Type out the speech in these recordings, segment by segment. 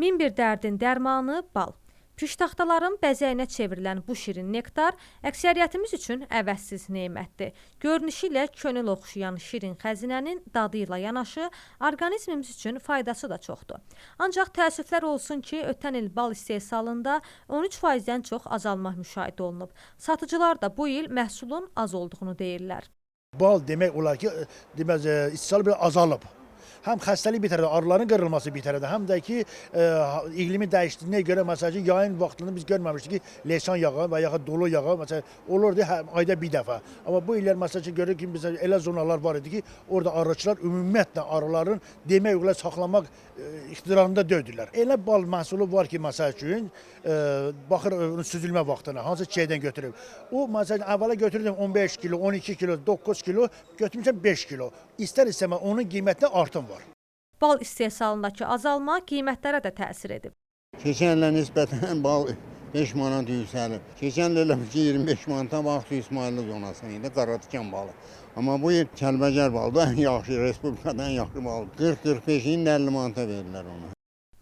Min bir dərdin dərmanı bal. Püştaxtaların bəzəyinə çevrilən bu şirin nektar əksəriyyətimiz üçün əvəzsiz nemətdir. Görünüşü ilə könül oxşayan şirin xəzinənin dadı ilə yanaşı orqanizmimiz üçün faydası da çoxdur. Ancaq təəssüflər olsun ki, ötən il bal istehsalında 13%-dən çox azalma müşahidə olunub. Satıcılar da bu il məhsulun az olduğunu deyirlər. Bal demək olar ki, istehsal bir azalıb. Həm xəstəlik bir tərəfdə, arıların qırılması bir tərəfdə, həm də ki, iqlimin dəyişdiyinə görə, məsələn ki, yayın vaxtında biz görməmişdik ki, leysan yağı və yaxud dolu yağı, məsələn, olurdu ayda bir dəfə. Amma bu illər, məsələn ki, görürük ki, bizə elə zonalar var idi ki, orada arıçılar ümumiyyətlə arıların demək olar saxlamaq iqtidarında döydülər. Elə bal məhsulu var ki, məsəl üçün, baxır süzülmə vaxtına, hansı şeydən götürüb. O, məsələn, əvvələ götürdüm 15 kilo, 12 kilo, 9 kilo, götürmüşəm 5 kilo. İstər-istəmə onun qiymətində artım var. Bal istehsalındakı azalma qiymətlərə də təsir edib. Keçən ilə nisbətən bal 5 manat yüksəlib. Keçən il eləmiş ki, 25 manata vaxt İsmailli zonasına idi, qaratikan balı. Amma bu il Kəlbəcər balı da yaxşı, Respublikadan yaxşı bal. 40-45-in 50 manata verirlər onu.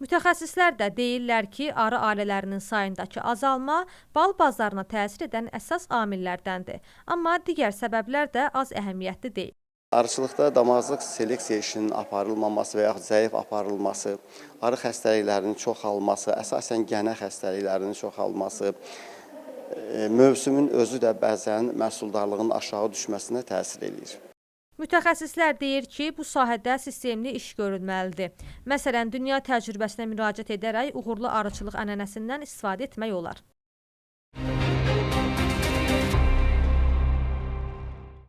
Mütəxəssislər də deyirlər ki, arı ailələrinin sayındakı azalma bal bazarına təsir edən əsas amillərdəndir. Amma digər səbəblər də az əhəmiyyətli deyil. Arıçılıqda damazlıq seleksiya işinin aparılmaması və yaxud zəif aparılması, arı xəstəliklərinin çoxalması, əsasən gənə xəstəliklərinin çoxalması, mövsümün özü də bəzən məhsuldarlığın aşağı düşməsinə təsir edir. Mütəxəssislər deyir ki, bu sahədə sistemli iş görülməlidir. Məsələn, dünya təcrübəsinə müraciət edərək uğurlu arıçılıq ənənəsindən istifadə etmək olar.